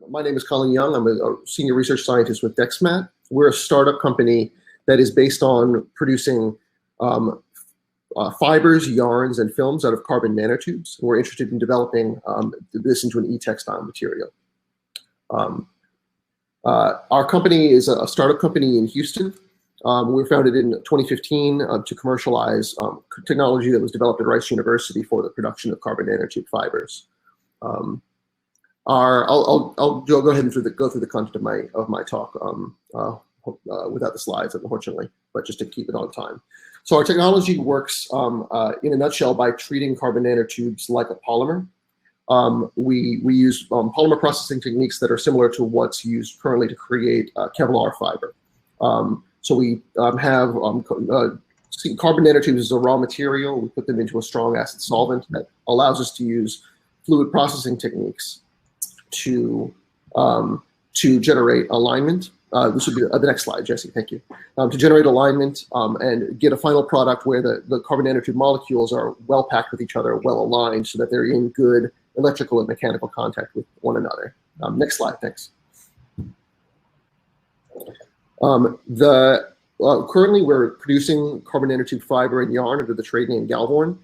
My name is Colin Young. I'm a senior research scientist with DexMat. We're a startup company that is based on producing fibers, yarns, and films out of carbon nanotubes. We're interested in developing this into an e-textile material. Our company is a startup company in Houston. We were founded in 2015 to commercialize technology that was developed at Rice University for the production of carbon nanotube fibers. I'll go ahead and go through the content of my talk without the slides, unfortunately, but just to keep it on time. So our technology works in a nutshell by treating carbon nanotubes like a polymer. We use polymer processing techniques that are similar to what's used currently to create Kevlar fiber. So we have carbon nanotubes as a raw material. We put them into a strong acid solvent that allows us to use fluid processing techniques to generate alignment. This would be the next slide, Jesse, thank you. To generate alignment and get a final product where the carbon nanotube molecules are well packed with each other, well aligned, so that they're in good electrical and mechanical contact with one another. Next slide, thanks. Currently we're producing carbon nanotube fiber and yarn under the trade name GALVORN.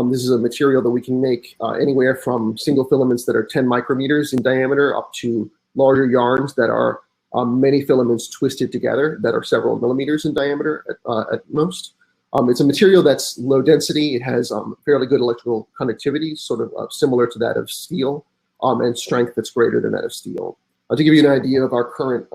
This is a material that we can make anywhere from single filaments that are 10 micrometers in diameter up to larger yarns that are many filaments twisted together that are several millimeters in diameter at most. It's a material that's low density. It has fairly good electrical conductivity, sort of similar to that of steel, and strength that's greater than that of steel. To give you an idea of our current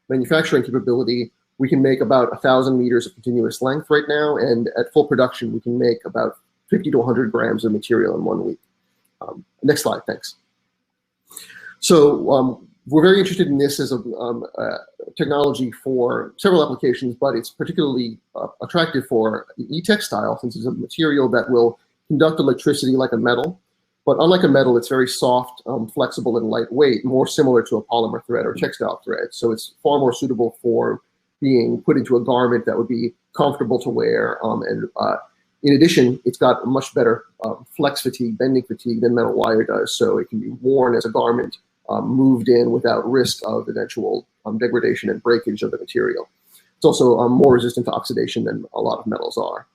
manufacturing capability, we can make about 1,000 meters of continuous length right now, and at full production, we can make about 50 to 100 grams of material in 1 week. Next slide, thanks. So we're very interested in this as a technology for several applications, but it's particularly attractive for e-textile since it's a material that will conduct electricity like a metal. But unlike a metal, it's very soft, flexible, and lightweight, more similar to a polymer thread or textile thread. So it's far more suitable for being put into a garment that would be comfortable to wear. In addition, it's got much better flex fatigue, bending fatigue than metal wire does. So it can be worn as a garment, moved in without risk of eventual degradation and breakage of the material. It's also more resistant to oxidation than a lot of metals are.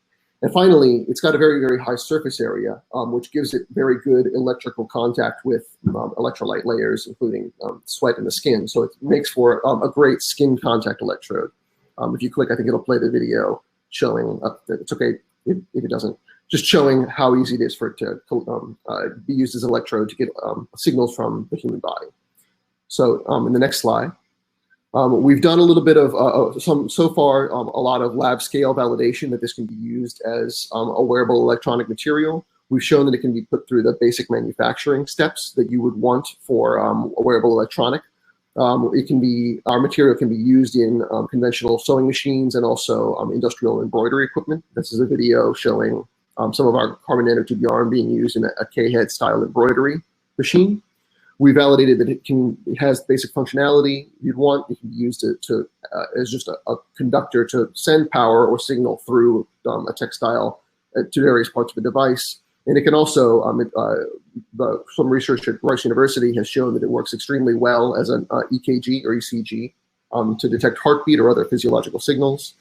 And finally, it's got a very, very high surface area, which gives it very good electrical contact with electrolyte layers, including sweat and the skin. So it makes for a great skin contact electrode. If you click, I think it'll play the video showing, it's okay if it doesn't, just showing how easy it is for it to be used as an electrode to get signals from the human body. So in the next slide, we've done a little bit of so far, a lot of lab scale validation that this can be used as a wearable electronic material. We've shown that it can be put through the basic manufacturing steps that you would want for a wearable electronic. Our material can be used in conventional sewing machines and also industrial embroidery equipment. This is a video showing some of our carbon nanotube yarn being used in a K-head style embroidery machine. We validated that it has basic functionality you'd want. It can be used as just a conductor to send power or signal through a textile to various parts of the device. And it can also, some research at Rice University has shown that it works extremely well as an EKG or ECG to detect heartbeat or other physiological signals.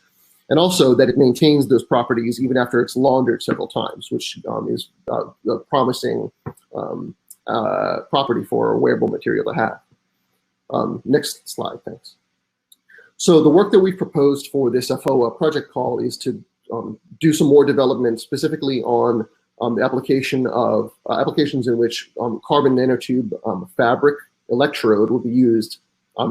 And also that it maintains those properties even after it's laundered several times, which is a promising property for a wearable material to have. Next slide, thanks. So the work that we've proposed for this AFFOA project call is to do some more development specifically on the application of applications in which carbon nanotube fabric electrode will be used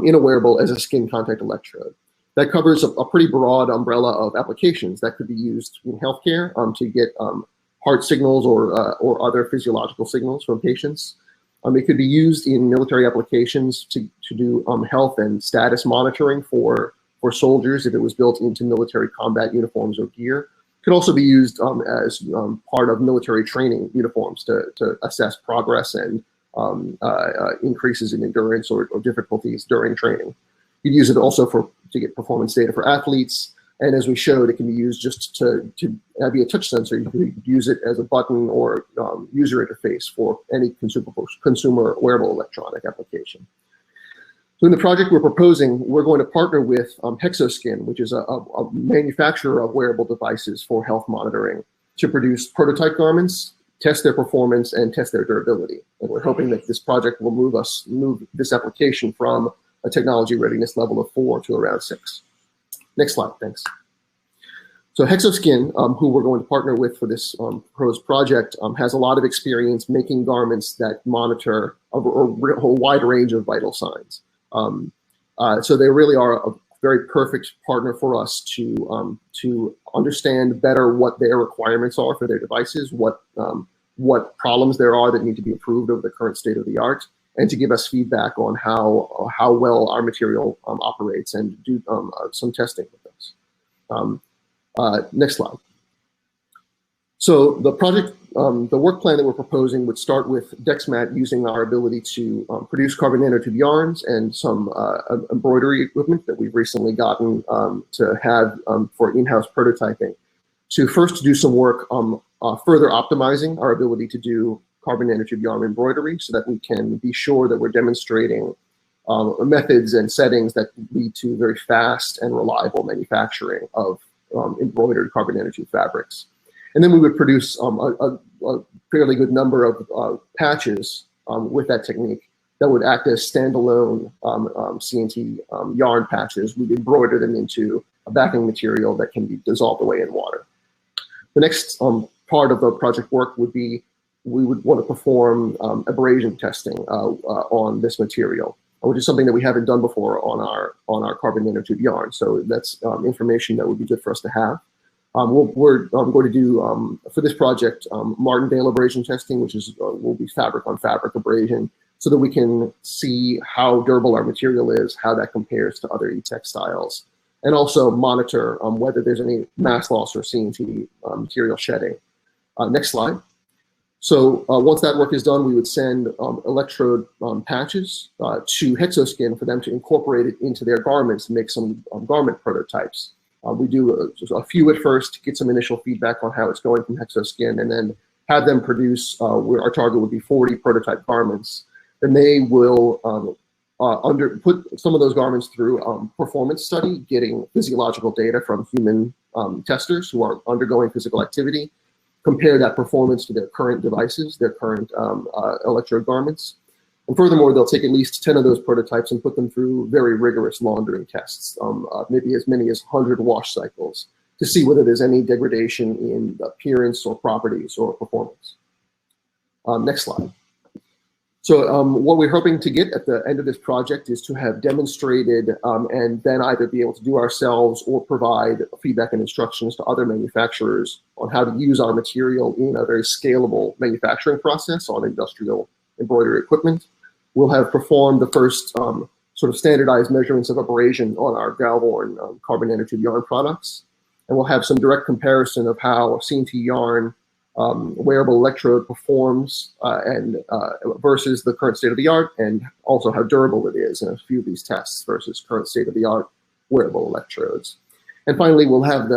in a wearable as a skin contact electrode. That covers a pretty broad umbrella of applications that could be used in healthcare to get heart signals or other physiological signals from patients. It could be used in military applications to do health and status monitoring for soldiers if it was built into military combat uniforms or gear. It could also be used as part of military training uniforms to assess progress and increases in endurance or difficulties during training. You'd use it also to get performance data for athletes. And as we showed, it can be used just to be a touch sensor. You could use it as a button or user interface for any consumer wearable electronic application. So in the project we're proposing, we're going to partner with HEXOSKIN, which is a manufacturer of wearable devices for health monitoring, to produce prototype garments, test their performance, and test their durability. And we're hoping that this project will move this application from a technology readiness level of 4 to around 6. Next slide, thanks. So HEXOSKIN, who we're going to partner with for this proposed project, has a lot of experience making garments that monitor a whole wide range of vital signs. So they really are a very perfect partner for us to understand better what their requirements are for their devices, what problems there are that need to be improved over the current state of the art, and to give us feedback on how well our material operates and do some testing with us. Next slide. So the project, the work plan that we're proposing would start with DexMat using our ability to produce carbon nanotube yarns and some embroidery equipment that we've recently gotten to have for in-house prototyping, to first do some work further optimizing our ability to do carbon nanotube yarn embroidery so that we can be sure that we're demonstrating methods and settings that lead to very fast and reliable manufacturing of embroidered carbon nanotube fabrics. And then we would produce a fairly good number of patches with that technique that would act as standalone CNT yarn patches. We'd embroider them into a backing material that can be dissolved away in water. The next part of the project work would be we would want to perform abrasion testing on this material, which is something that we haven't done before on our carbon nanotube yarn. So that's information that would be good for us to have. We're going to do, for this project, Martindale abrasion testing, which is will be fabric on fabric abrasion, so that we can see how durable our material is, how that compares to other e-textiles, and also monitor whether there's any mass loss or CNT material shedding. Next slide. So once that work is done, we would send electrode patches to HEXOSKIN for them to incorporate it into their garments and make some garment prototypes. We do a few at first to get some initial feedback on how it's going from HEXOSKIN, and then have them produce, our target would be 40 prototype garments. Then they will put some of those garments through performance study, getting physiological data from human testers who are undergoing physical activity, compare that performance to their current devices, their current electrode garments. And furthermore, they'll take at least 10 of those prototypes and put them through very rigorous laundering tests, maybe as many as 100 wash cycles, to see whether there's any degradation in appearance or properties or performance. Next slide. So what we're hoping to get at the end of this project is to have demonstrated and then either be able to do ourselves or provide feedback and instructions to other manufacturers on how to use our material in a very scalable manufacturing process on industrial embroidery equipment. We'll have performed the first sort of standardized measurements of abrasion on our GALVORN carbon nanotube yarn products. And we'll have some direct comparison of how CNT yarn wearable electrode performs versus the current state of the art, and also how durable it is in a few of these tests versus current state of the art wearable electrodes. And finally, we'll have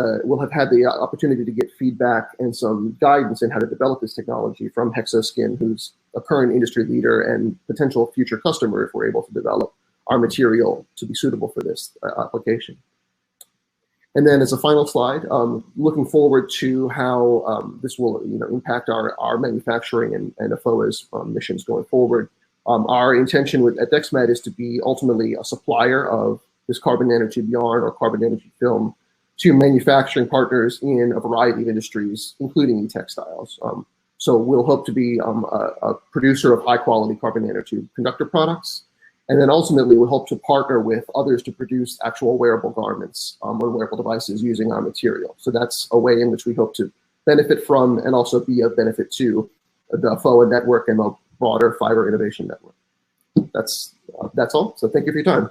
had the opportunity to get feedback and some guidance in how to develop this technology from HEXOSKIN, who's a current industry leader and potential future customer if we're able to develop our material to be suitable for this application. And then as a final slide, looking forward to how this will impact our manufacturing and AFFOA'S missions going forward. Our intention at DexMat is to be ultimately a supplier of this carbon nanotube yarn or carbon nanotube film to manufacturing partners in a variety of industries, including textiles. So we'll hope to be a producer of high quality carbon nanotube conductor products. And then ultimately we'll hope to partner with others to produce actual wearable garments or wearable devices using our material. So that's a way in which we hope to benefit from and also be of benefit to the AFFOA network and the broader fiber innovation network. That's all. So thank you for your time.